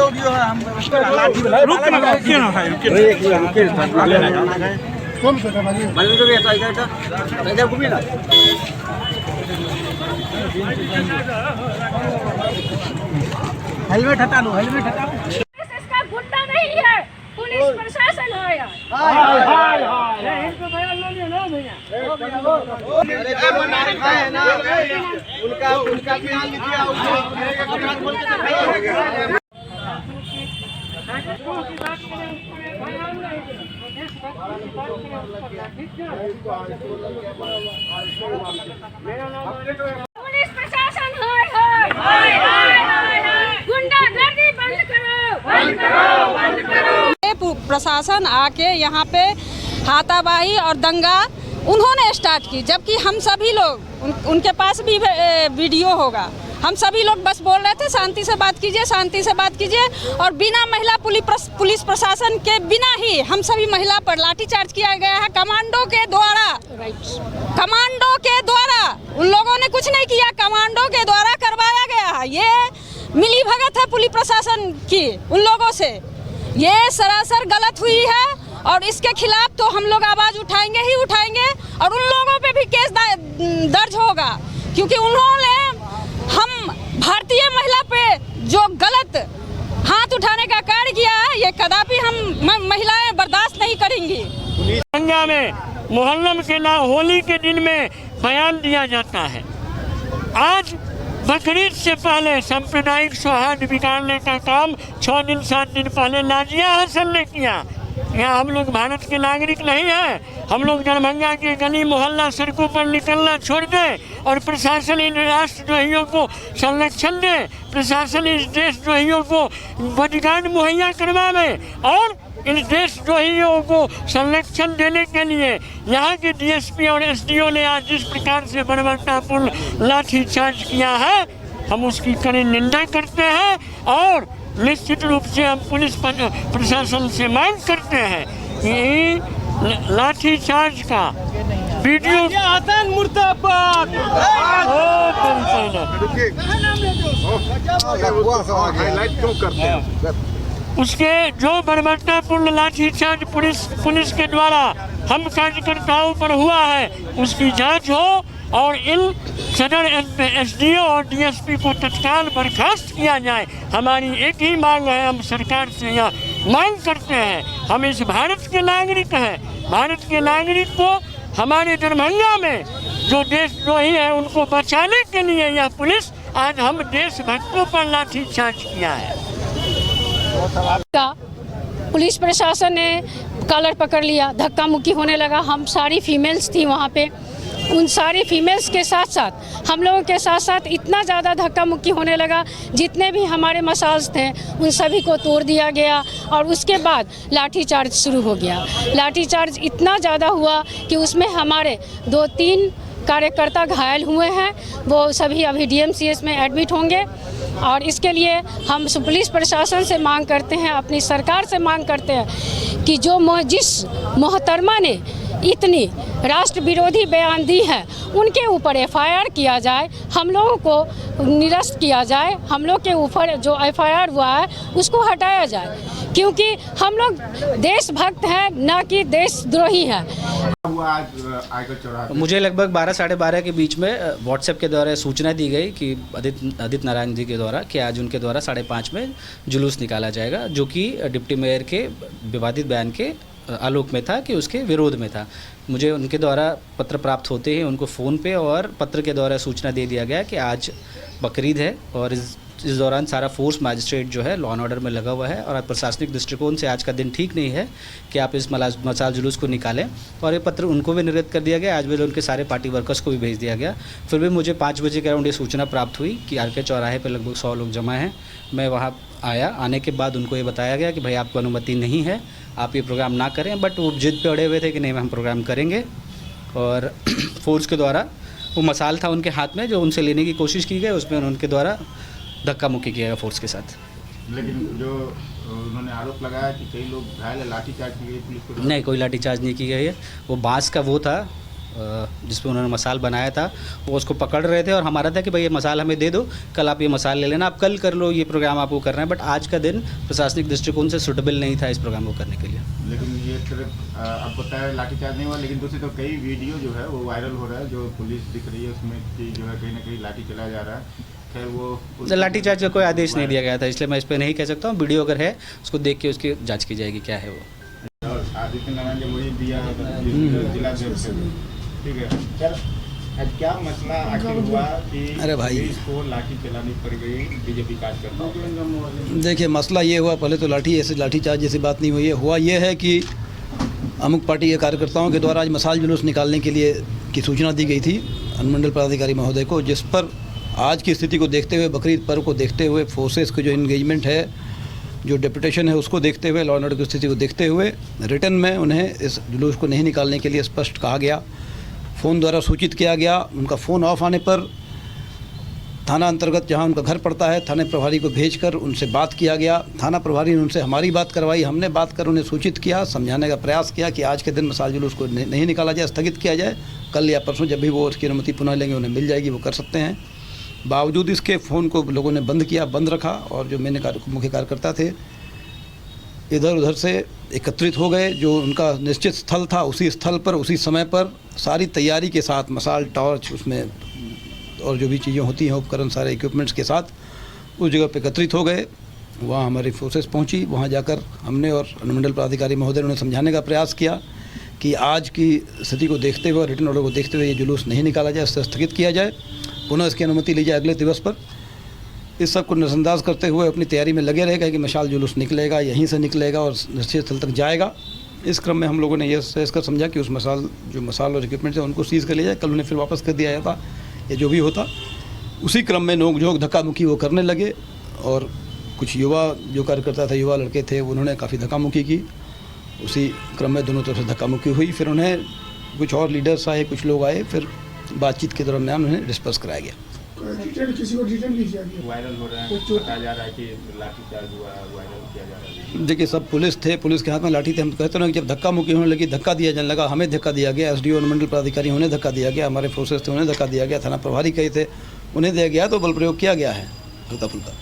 Video है हम helmet हटा लो, हेलमेट हटा लो। इसका गुंडा नहीं है, पुलिस प्रशासन है यार। उनका बयान लीजिए। पुलिस प्रशासन गुंडागर्दी बंद करो, बंद करो, बंद करो। प्रशासन आके यहाँ पे हाथापाई और दंगा उन्होंने स्टार्ट की, जबकि हम सभी लोग उनके पास भी वीडियो होगा। हम सभी लोग बस बोल रहे थे शांति से बात कीजिए, शांति से बात कीजिए, और बिना महिला पुलिस प्रशासन के बिना ही हम सभी महिला पर लाठीचार्ज किया गया है कमांडो के द्वारा। कमांडो के द्वारा उन लोगों ने कुछ नहीं किया, कमांडो के द्वारा करवाया गया है। ये मिली भगत है पुलिस प्रशासन की उन लोगों से, ये सरासर गलत हुई है और इसके खिलाफ तो हम लोग आवाज उठाएंगे ही उठाएंगे और उन लोगों पे भी केस दर्ज होगा, क्योंकि उन्होंने हम भारतीय महिला पे जो गलत हाथ उठाने का कार्य किया है, ये कदापि हम महिलाएं बर्दाश्त नहीं करेंगी। गंगा में मुहर्रम के नाम होली के दिन में बयान दिया जाता है। आज बकरीद से पहले सांप्रदायिक सौहार्द बिगाड़ने का काम 6 दिन 7 दिन पहले नाजिया हसन ने किया। यहाँ हम लोग भारत के नागरिक नहीं हैं, हम लोग दरभंगा के गली मोहल्ला सड़कों पर निकलना छोड़ दें और प्रशासन इन राष्ट्रद्रोहियों को संरक्षण दे, प्रशासन इस देशद्रोहियों को बॉडीगार्ड मुहैया करवावे और इन देशद्रोहियों को संरक्षण देने के लिए यहाँ के डीएसपी और एसडीओ ने आज जिस प्रकार से बर्बरतापूर्ण लाठीचार्ज किया है, हम उसकी कड़ी निंदा करते हैं और निश्चित रूप से हम पुलिस प्रशासन से मांग करते हैं कि लाठीचार्ज का वीडियो मुर्दाबाद उसके जो बर्बरतापूर्ण लाठीचार्ज पुलिस के द्वारा हम कार्यकर्ताओं पर हुआ है उसकी जांच हो और इन सदर एसडीओ और डीएसपी को तत्काल बर्खास्त किया जाए। हमारी एक ही मांग है, हम सरकार से यह मांग करते हैं, हम इस भारत के नागरिक हैं, भारत के नागरिक को हमारे दरभंगा में जो देशद्रोही है उनको बचाने के लिए यह पुलिस आज हम देशभक्तों पर लाठीचार्ज किया है। पुलिस प्रशासन ने कॉलर पकड़ लिया, धक्का मुक्की होने लगा। हम सारी फीमेल्स थी वहाँ पे, उन सारी फीमेल्स के साथ साथ हम लोगों के साथ साथ इतना ज़्यादा धक्का मुक्की होने लगा, जितने भी हमारे मसाज थे उन सभी को तोड़ दिया गया और उसके बाद लाठीचार्ज शुरू हो गया। लाठीचार्ज इतना ज़्यादा हुआ कि उसमें हमारे 2-3 कार्यकर्ता घायल हुए हैं, वो सभी अभी DMCS में एडमिट होंगे। और इसके लिए हम पुलिस प्रशासन से मांग करते हैं, अपनी सरकार से मांग करते हैं कि जिस मोहतरमा ने इतनी राष्ट्र विरोधी बयान दी है उनके ऊपर FIR किया जाए, हम लोगों को निरस्त किया जाए, हम लोग के ऊपर जो FIR हुआ है उसको हटाया जाए, क्योंकि हम लोग देशभक्त हैं ना कि देशद्रोही हैं। मुझे लगभग 12 साढ़े 12 के बीच में व्हाट्सएप के द्वारा सूचना दी गई कि आदित्य नारायण जी के द्वारा कि आज उनके द्वारा 5:30 में जुलूस निकाला जाएगा, जो कि डिप्टी मेयर के विवादित बयान के आलोक में था, कि उसके विरोध में था। मुझे उनके द्वारा पत्र प्राप्त होते ही उनको फ़ोन पे और पत्र के द्वारा सूचना दे दिया गया कि आज बकरीद है और इस दौरान सारा फोर्स मैजिस्ट्रेट जो है लॉ एंड ऑर्डर में लगा हुआ है और प्रशासनिक दृष्टिकोण से आज का दिन ठीक नहीं है कि आप इस मसाल जुलूस को निकालें। और ये पत्र उनको भी निर्गत कर दिया गया, आज भी उनके सारे पार्टी वर्कर्स को भी भेज दिया गया। फिर भी मुझे 5 बजे के अराउंड ये सूचना प्राप्त हुई कि RK चौराहे पर लगभग 100 लोग जमा हैं। मैं वहाँ आया, आने के बाद उनको ये बताया गया कि भाई आपको अनुमति नहीं है, आप ये प्रोग्राम ना करें, बट वो जिद पे अड़े हुए थे कि नहीं हम प्रोग्राम करेंगे। और फोर्स के द्वारा वो मसाल था उनके हाथ में जो उनसे लेने की कोशिश की गई, उसमें उनके द्वारा धक्का मुक्की किया गया फोर्स के साथ। लेकिन जो उन्होंने आरोप लगाया कि कई लोग घायल है, लाठीचार्ज की गई पुलिस को? नहीं, कोई लाठीचार्ज नहीं की गई है। वो बांस का वो था जिसपे उन्होंने मसाल बनाया था, वो उसको पकड़ रहे थे और हमारा था कि भाई ये मसाल हमें दे दो, कल आप ये मसाल ले लेना, आप कल कर लो, ये प्रोग्राम आपको करना है। बट आज का दिन प्रशासनिक दृष्टिकोण से सूटेबल नहीं था इस प्रोग्राम को करने के लिए। लेकिन ये सिर्फ आप बताया लाठीचार्ज नहीं हुआ, लेकिन दूसरी तो कई वीडियो जो है वो वायरल हो रहा है, जो पुलिस दिख रही है उसमें कि जो है कहीं ना कहीं लाठी चलाया जा रहा है। खैर वो लाठीचार्ज का कोई आदेश नहीं दिया गया था, इसलिए मैं इस पर नहीं कह सकता हूँ। वीडियो अगर है उसको देख के उसकी जाँच की जाएगी क्या है वो। और आदित्य नारायण जी वही दिया जिलाध्यक्ष, ठीक है सर। आज क्या मसला आखिर हुआ कि अरे भाई इसको लाठी चलानी पड़ गई बीजेपी कार्यकर्ताओं? देखिए, मसला ये हुआ, पहले तो लाठीचार्ज जैसी बात नहीं हुई है। हुआ ये है कि अमुक पार्टी के कार्यकर्ताओं के द्वारा आज मसाल जुलूस निकालने के लिए की सूचना दी गई थी अनुमंडल पदाधिकारी महोदय को, जिस पर आज की स्थिति को देखते हुए, बकरीद पर्व को देखते हुए, फोर्सेस की जो इंगेजमेंट है, जो डेपुटेशन है, उसको देखते हुए, लॉ एंड ऑर्डर की स्थिति को देखते हुए रिटर्न में उन्हें इस जुलूस को नहीं निकालने के लिए स्पष्ट कहा गया, फ़ोन द्वारा सूचित किया गया। उनका फ़ोन ऑफ आने पर थाना अंतर्गत जहां उनका घर पड़ता है, थाने प्रभारी को भेजकर उनसे बात किया गया। थाना प्रभारी ने उनसे हमारी बात करवाई, हमने बात कर उन्हें सूचित किया, समझाने का प्रयास किया कि आज के दिन मसाल जुलूस को नहीं निकाला जाए, स्थगित किया जाए, कल या परसों जब भी वो उसकी अनुमति पुनः लेंगे उन्हें मिल जाएगी, वो कर सकते हैं। बावजूद इसके फ़ोन को लोगों ने बंद किया, बंद रखा, और जो मुख्य कार्यकर्ता थे इधर उधर से एकत्रित हो गए। जो उनका निश्चित स्थल था, उसी स्थल पर उसी समय पर सारी तैयारी के साथ, मसाल, टॉर्च उसमें और जो भी चीज़ें होती हैं, उपकरण, सारे इक्विपमेंट्स के साथ उस जगह पर एकत्रित हो गए। वहाँ हमारी फोर्सेस पहुँची, वहाँ जाकर हमने और अनुमंडल पदाधिकारी महोदय ने उन्हें समझाने का प्रयास किया कि आज की स्थिति को देखते हुए, रिटर्न ऑर्डर को देखते हुए ये जुलूस नहीं निकाला जाए, इससे स्थगित किया जाए, पुनः इसकी अनुमति ली जाए अगले दिवस पर। इस सब को नज़रअंदाज करते हुए अपनी तैयारी में लगे रहेगा कि मशाल जुलूस निकलेगा, यहीं से निकलेगा और निश्चित स्थल तक जाएगा। इस क्रम में हम लोगों ने ये कर समझा कि उस मसाल और इक्विपमेंट है उनको सीज़ कर लिया जाए, कल उन्हें फिर वापस कर दिया जाता या जो भी होता। उसी क्रम में नोक-झोंक, धक्का मुक्की वो करने लगे और कुछ युवा जो कार्यकर्ता थे, युवा लड़के थे, उन्होंने काफ़ी धक्का मुक्की की। उसी क्रम में दोनों तरफ से धक्का मुक्की हुई। फिर उन्हें कुछ और लीडर्स आए, कुछ लोग आए, फिर बातचीत के दरमियान उन्हें डिस्पर्स कराया गया। किसी को डिटेन नहीं किया गया, वायरल हो रहा है, बताया जा रहा है कि लाठीचार्ज हुआ, वायरल किया जा रहा है। देखिए, सब पुलिस थे, पुलिस के हाथ में लाठी थे। हम कहते हैं कि जब धक्का मुक्की होने लगी, धक्का दिया जाने लगा, हमें धक्का दिया गया, SDO अनुमंडल पदाधिकारी उन्हें धक्का दिया गया, हमारे फोर्सेस थे उन्हें धक्का दिया गया, थाना प्रभारी कहे थे उन्हें दिया गया, तो बल प्रयोग किया गया है हल्का फुल्का।